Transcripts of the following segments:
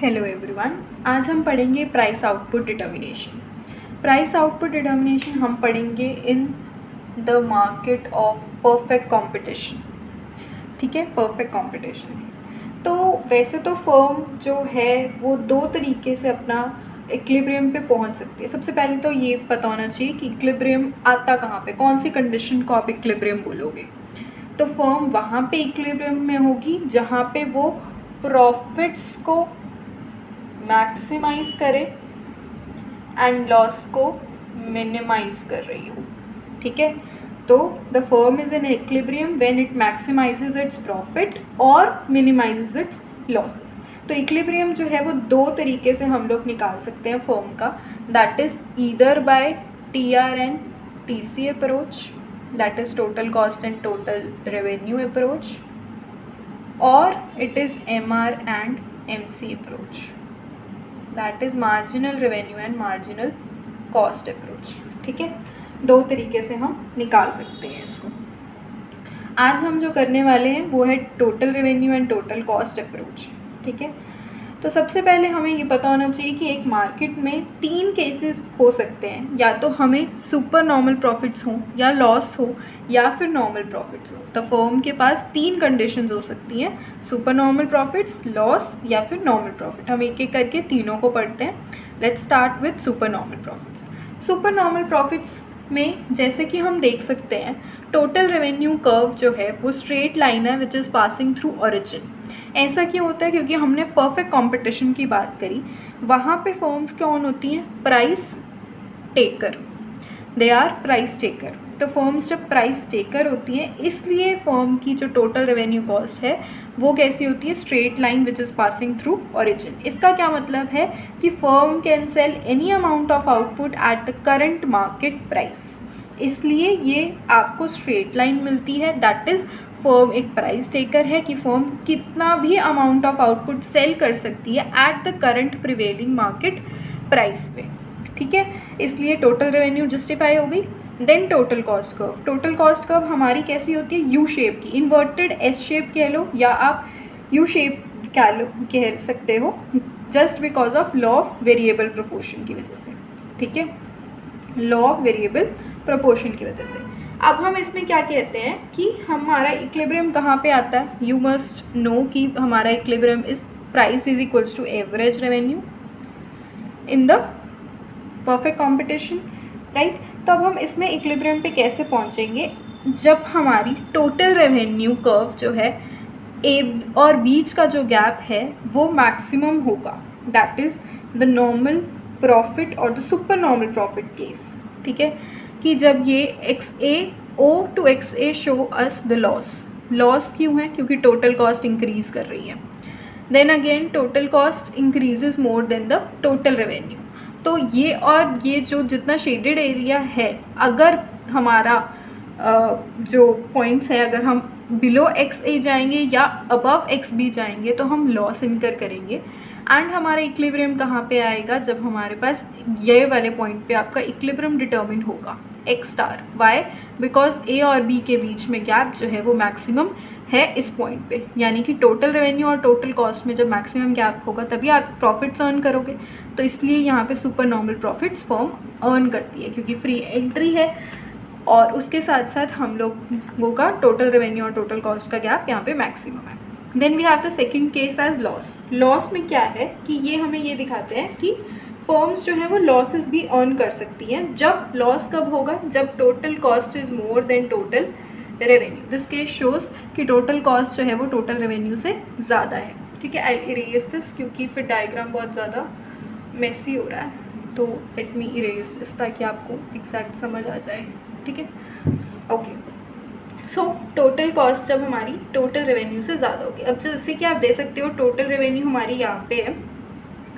Hello everyone, आज हम पढ़ेंगे price output determination. Price output determination हम पढ़ेंगे in the market of perfect competition. ठीक है, परफेक्ट कंपटीशन। तो वैसे तो फर्म जो है वो दो तरीके से अपना इक्विलिब्रियम पे पहुंच सकती है। सबसे पहले तो ये पता होना चाहिए कि इक्विलिब्रियम आता कहाँ पे, कौन सी कंडीशन को आप इक्विलिब्रियम बोलोगे। तो फर्म वहाँ पे इक्विलिब्रियम में होगी जहाँ पे वो प्रॉफिट्स को मैक्सिमाइज करे एंड लॉस को मिनिमाइज कर रही हो। ठीक है, तो the firm is in equilibrium when it maximises its profit और मिनिमाइजेज इट्स लॉसेस। तो इक्विलिब्रियम जो है वो दो तरीके से हम लोग निकाल सकते हैं फर्म का, that is either by TRN TC approach, that is total cost and total revenue approach, और it is MR and MC approach, that is marginal revenue and marginal cost approach. ठीक है, दो तरीके से हम निकाल सकते हैं इसको। आज हम जो करने वाले हैं वो है total revenue and total cost approach. ठीक है, तो सबसे पहले हमें ये पता होना चाहिए कि एक मार्केट में तीन केसेस हो सकते हैं, या तो हमें सुपर नॉर्मल प्रॉफिट्स हो या लॉस हो या फिर नॉर्मल प्रॉफिट्स हो। तो फर्म के पास तीन कंडीशंस हो सकती हैं, सुपर नॉर्मल प्रॉफिट्स, लॉस या फिर नॉर्मल प्रॉफिट। हम एक एक करके तीनों को पढ़ते हैं। Let's start with super normal profits. Super normal profits में जैसे कि हम देख सकते हैं, टोटल रेवेन्यू कर्व जो है वो स्ट्रेट लाइन है which is passing through origin. ऐसा क्यों होता है? क्योंकि हमने परफेक्ट कंपटीशन की बात करी, वहाँ पे फर्म्स कौन होती हैं? Price taker, they are price taker. तो फर्म्स जब प्राइस टेकर होती हैं, इसलिए फर्म की जो टोटल रेवेन्यू कॉस्ट है वो कैसी होती है? Straight line which is passing through origin. इसका क्या मतलब है कि firm can sell any amount of output at the current market price, इसलिए ये आपको स्ट्रेट लाइन मिलती है। दैट इज़ फर्म एक प्राइस टेकर है कि फर्म कितना भी अमाउंट ऑफ आउटपुट सेल कर सकती है at the current prevailing market price पे। ठीक है, इसलिए टोटल रेवेन्यू जस्टिफाई हो गई। Then total cost curve. Total cost curve हमारी कैसी होती है? यू शेप की, इन्वर्टेड एस शेप कह लो या आप यू शेप कह सकते हो, just because of law of variable proportion की वजह से। ठीक है, लॉ ऑफ वेरिएबल प्रोपोर्शन की वजह से। अब हम इसमें क्या कहते हैं कि हमारा इक्विलिब्रियम कहाँ पे आता है? यू मस्ट नो कि हमारा equilibrium is price is equals to average revenue in the perfect competition, right. तो अब हम इसमें इक्विलिब्रियम पे कैसे पहुँचेंगे? जब हमारी टोटल रेवेन्यू कर्व जो है ए और बीच का जो गैप है वो मैक्सिमम होगा, that is the normal profit और the super normal profit case. ठीक है, कि जब ये XA O to XA show us the loss. Loss क्यों है? क्योंकि टोटल कॉस्ट इंक्रीज कर रही है। Then again total cost increases more than the total revenue. तो ये और ये जो जितना शेडेड एरिया है, अगर हमारा जो पॉइंट्स है, अगर हम बिलो XA जाएंगे या अबव XB जाएंगे तो हम लॉस इनकर करेंगे। एंड हमारा इक्विलिब्रियम कहाँ पे आएगा? जब हमारे पास ये वाले पॉइंट पे आपका इक्विलिब्रियम डिटर्मिन होगा, X star. Why? Because A और B के बीच में गैप जो है वो मैक्सिमम है इस पॉइंट पे, यानी कि टोटल रेवेन्यू और टोटल कॉस्ट में जब मैक्सिमम गैप होगा तभी आप प्रॉफिट्स अर्न करोगे। तो इसलिए यहाँ पे super normal profits firm earn करती है, क्योंकि फ्री एंट्री है और उसके साथ साथ हम लोगों का टोटल रेवेन्यू और टोटल कॉस्ट का गैप यहाँ पे मैक्सिमम है। Then we have the second case as loss. Loss में क्या है कि ये हमें ये दिखाते हैं कि फर्म्स जो है वो लॉसेस भी अर्न कर सकती हैं। जब लॉस कब होगा? जब total cost is more than total revenue. This case shows कि टोटल कॉस्ट जो है वो टोटल रेवेन्यू से ज़्यादा है। ठीक है, आई इरेज दिस क्योंकि फिर डायग्राम बहुत ज़्यादा मेसी हो रहा है, तो लेट मी इरेज दिस ताकि आपको एग्जैक्ट समझ आ जाए। ठीक है, ओके। सो टोटल कॉस्ट जब हमारी टोटल रेवेन्यू से ज़्यादा होगी, अब जैसे कि आप दे सकते हो टोटल रेवेन्यू हमारी यहाँ पे है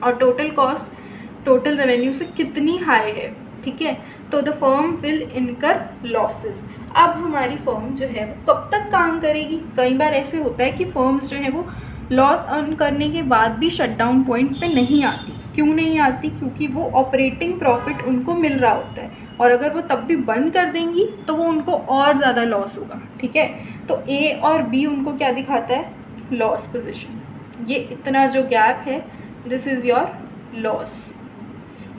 और टोटल कॉस्ट टोटल रेवेन्यू से कितनी हाई है। ठीक है, तो द फर्म विल इनकर लॉसेस। अब हमारी फर्म जो है वो कब तक काम करेगी? कई बार ऐसे होता है कि फर्म्स जो है वो लॉस अर्न करने के बाद भी शटडाउन पॉइंट पे नहीं आती। क्यों नहीं आती? क्योंकि वो ऑपरेटिंग प्रॉफिट उनको मिल रहा होता है, और अगर वो तब भी बंद कर देंगी तो वो उनको और ज़्यादा लॉस होगा। ठीक है, तो A और B उनको क्या दिखाता है? Loss position. ये इतना जो गैप है दिस इज़ योर लॉस,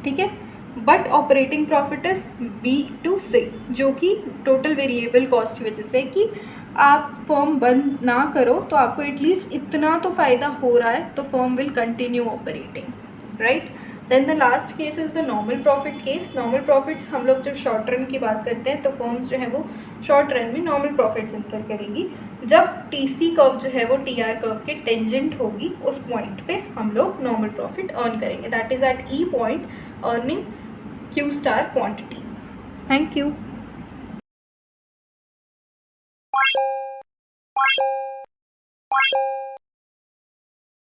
ठीक है। But operating profit is B to C, जो कि टोटल वेरिएबल कॉस्ट की वजह से कि आप फर्म बंद ना करो तो आपको एटलीस्ट इतना तो फ़ायदा हो रहा है, तो firm will continue operating, right. Then the last case is the normal profit case. Normal profits हम लोग जब शॉर्ट रन की बात करते हैं तो फर्म्स जो है वो शॉर्ट रन में नॉर्मल प्रॉफिट्स इनकर करेंगी। जब टी कर्व जो है वो TR कर्व के टेंजेंट होगी, उस पॉइंट पे हम लोग नॉर्मल प्रॉफिट अर्न करेंगे, that is at E point earning Q star quantity. Thank you.